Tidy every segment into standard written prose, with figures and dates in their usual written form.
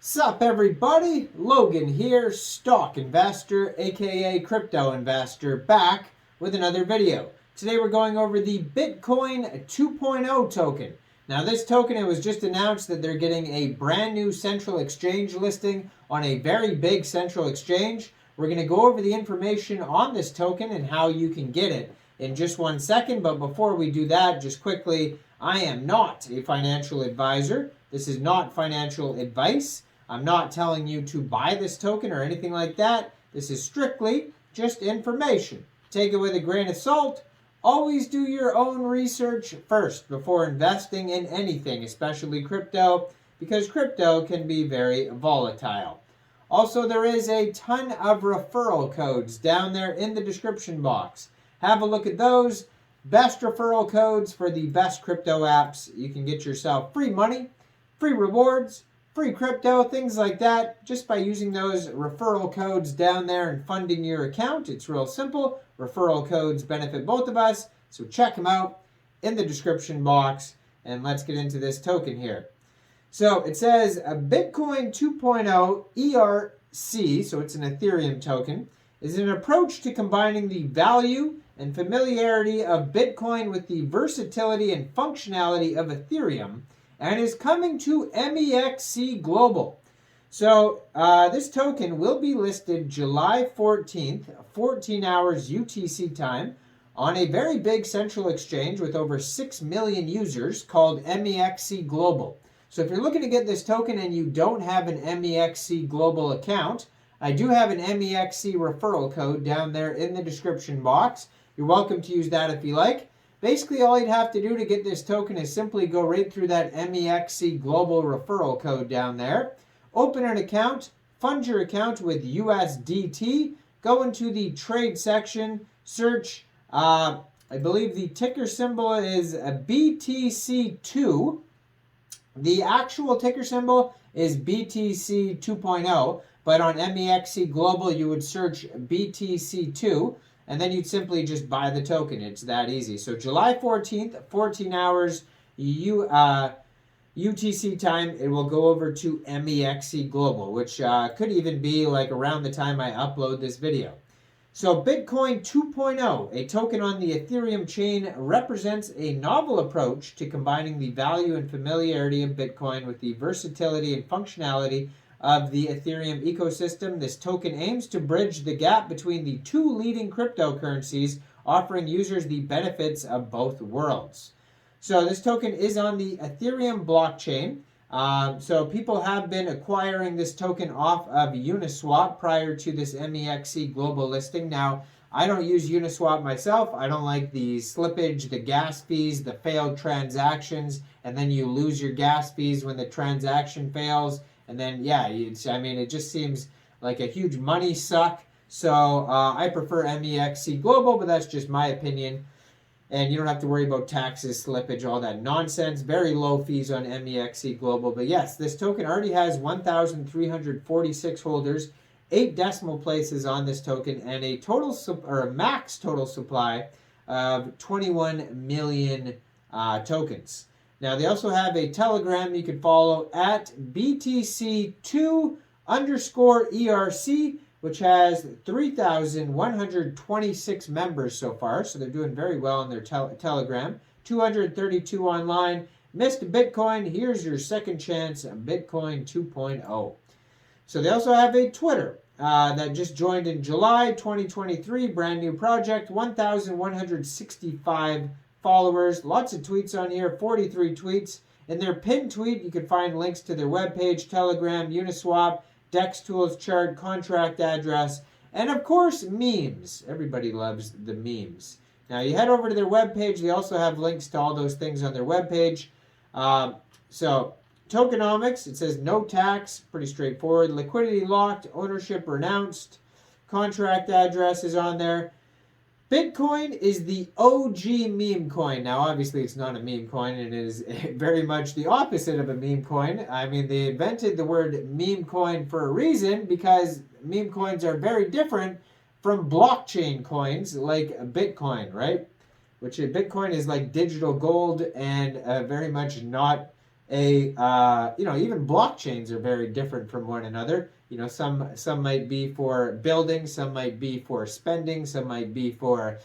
Sup everybody, Logan here, stock investor aka crypto investor, back with another video. Today we're going over the Bitcoin 2.0 token. Now this token, it was just announced that they're getting a brand new central exchange listing on a very big central exchange. We're going to go over the information on this token and how you can get it in just 1 second. But before we do that, just quickly, I am not a financial advisor. This is not financial advice. I'm not telling you to buy this token or anything like that. This is strictly just information. Take it with a grain of salt. Always do your own research first before investing in anything, especially crypto, because crypto can be very volatile. Also, there is a ton of referral codes down there in the description box. Have a look at those. Best referral codes for the best crypto apps. You can get yourself free money, free rewards, free crypto, things like that, just by using those referral codes down there and funding your account. It's real simple. Referral codes benefit both of us, so check them out in the description box. And let's get into this token here. So it says a Bitcoin 2.0 ERC, so it's an Ethereum token, is an approach to combining the value and familiarity of Bitcoin with the versatility and functionality of Ethereum, and is coming to MEXC Global. So this token will be listed July 14th, 14 hours UTC time, on a very big central exchange with over 6 million users called MEXC Global. So if you're looking to get this token and you don't have an MEXC Global account, I do have an MEXC referral code down there in the description box. You're welcome to use that if you like. Basically, all you'd have to do to get this token is simply go right through that MEXC Global referral code down there. Open an account, fund your account with USDT, go into the trade section, search, I believe the ticker symbol is BTC2. The actual ticker symbol is BTC2.0, but on MEXC Global you would search BTC2. And then you'd simply just buy the token. It's that easy. So July 14th, 14 hours UTC time, it will go over to MEXC Global, which could even be like around the time I upload this video. So Bitcoin 2.0, a token on the Ethereum chain, represents a novel approach to combining the value and familiarity of Bitcoin with the versatility and functionality of the Ethereum ecosystem. This token aims to bridge the gap between the two leading cryptocurrencies, offering users the benefits of both worlds. So this token is on the Ethereum blockchain. So people have been acquiring this token off of Uniswap prior to this MEXC Global listing. Now, I don't use Uniswap myself. I don't like the slippage, the gas fees, the failed transactions, and then you lose your gas fees when the transaction fails. And then, yeah, it just seems like a huge money suck. So I prefer MEXC Global, but that's just my opinion. And you don't have to worry about taxes, slippage, all that nonsense. Very low fees on MEXC Global. But yes, this token already has 1,346 holders, 8 decimal places on this token, and a total a max total supply of 21 million tokens. Now, they also have a Telegram you can follow at BTC2_ERC, which has 3,126 members so far. So they're doing very well on their Telegram. 232 online. Missed Bitcoin. Here's your second chance at Bitcoin 2.0. So they also have a Twitter that just joined in July 2023. Brand new project. 1,165 followers, lots of tweets on here, 43 tweets. In their pinned tweet, you can find links to their webpage, Telegram, Uniswap, DEX tools chart, contract address, and of course, memes. Everybody loves the memes. Now, you head over to their webpage. They also have links to all those things on their webpage. So, tokenomics, it says no tax, pretty straightforward. Liquidity locked, ownership renounced, contract address is on there. Bitcoin is the OG meme coin. Now, obviously, it's not a meme coin, and it is very much the opposite of a meme coin. I mean, they invented the word meme coin for a reason, because meme coins are very different from blockchain coins like Bitcoin, right? Which Bitcoin is like digital gold and very much not even blockchains are very different from one another. Some might be for building, some might be for spending, some might be for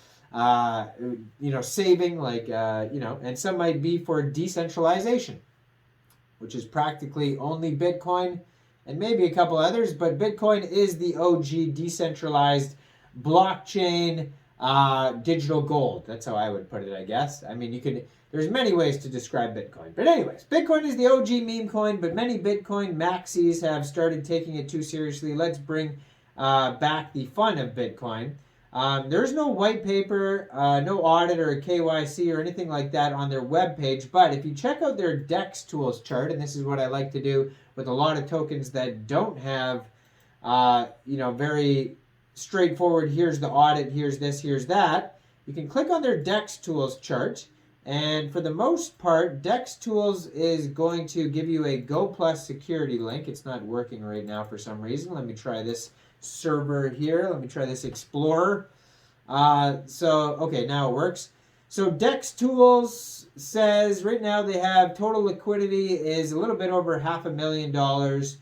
saving, and some might be for decentralization, which is practically only Bitcoin and maybe a couple others, but Bitcoin is the OG decentralized blockchain digital gold. That's how I would put it, I guess. I mean, there's many ways to describe Bitcoin. But anyways, Bitcoin is the OG meme coin, but many Bitcoin maxis have started taking it too seriously. Let's bring back the fun of Bitcoin. There's no white paper, no audit or KYC or anything like that on their webpage, but if you check out their DEX tools chart, and this is what I like to do with a lot of tokens that don't have, very straightforward, here's the audit, here's this, here's that, you can click on their DEX tools chart, and for the most part, DEX tools is going to give you a Go Plus security link. It's not working right now for some reason. Let me try this server here. Let me try this Explorer. Okay, now it works. So DEX Tools says right now they have total liquidity is a little bit over $500,000.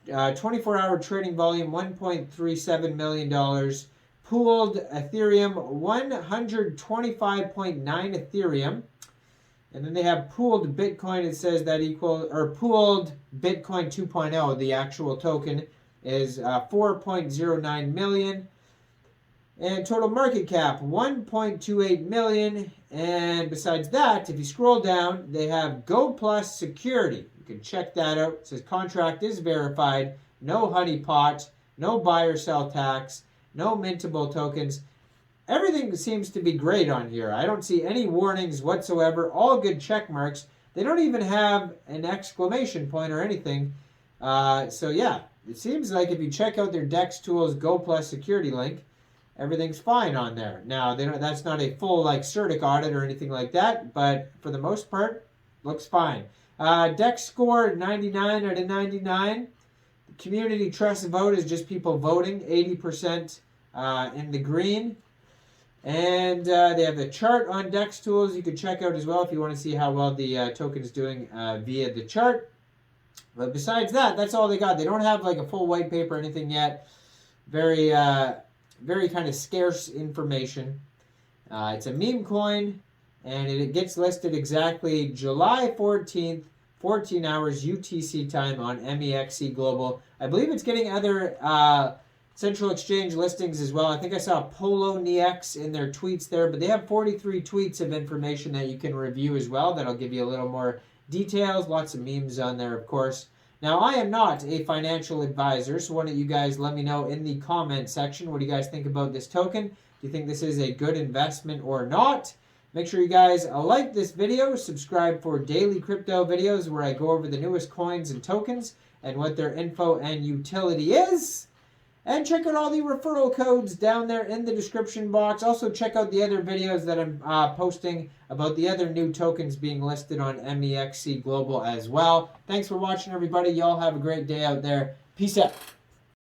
24-hour trading volume, $1.37 million. Pooled Ethereum, 125.9 Ethereum. And then they have pooled Bitcoin. It says that pooled Bitcoin 2.0, the actual token, is 4.09 million. And total market cap, 1.28 million. And besides that, if you scroll down, they have Go Plus security. You can check that out. It says contract is verified, no honeypot, no buy or sell tax, no mintable tokens. Everything seems to be great on here. I don't see any warnings whatsoever. All good check marks. They don't even have an exclamation point or anything. So yeah, it seems like if you check out their DEX Tools Go Plus security link, everything's fine on there. Now, that's not a full CertiK audit or anything like that, but for the most part, looks fine. DEX score 99 out of 99. The community trust vote is just people voting, 80% in the green. And they have the chart on DEX Tools you can check out as well if you want to see how well the token is doing via the chart. But besides that, that's all they got. They don't have a full white paper or anything yet. Very kind of scarce information. It's a meme coin, and it gets listed exactly July 14th, 14 hours UTC time on MEXC Global. I believe it's getting other central exchange listings as well. I think I saw Poloniex in their tweets there, but they have 43 tweets of information that you can review as well. That'll give you a little more details. Lots of memes on there, of course. Now, I am not a financial advisor, so why don't you guys let me know in the comment section what do you guys think about this token? Do you think this is a good investment or not? Make sure you guys like this video, subscribe for daily crypto videos where I go over the newest coins and tokens and what their info and utility is. And check out all the referral codes down there in the description box. Also, check out the other videos that I'm posting about the other new tokens being listed on MEXC Global as well. Thanks for watching, everybody. Y'all have a great day out there. Peace out.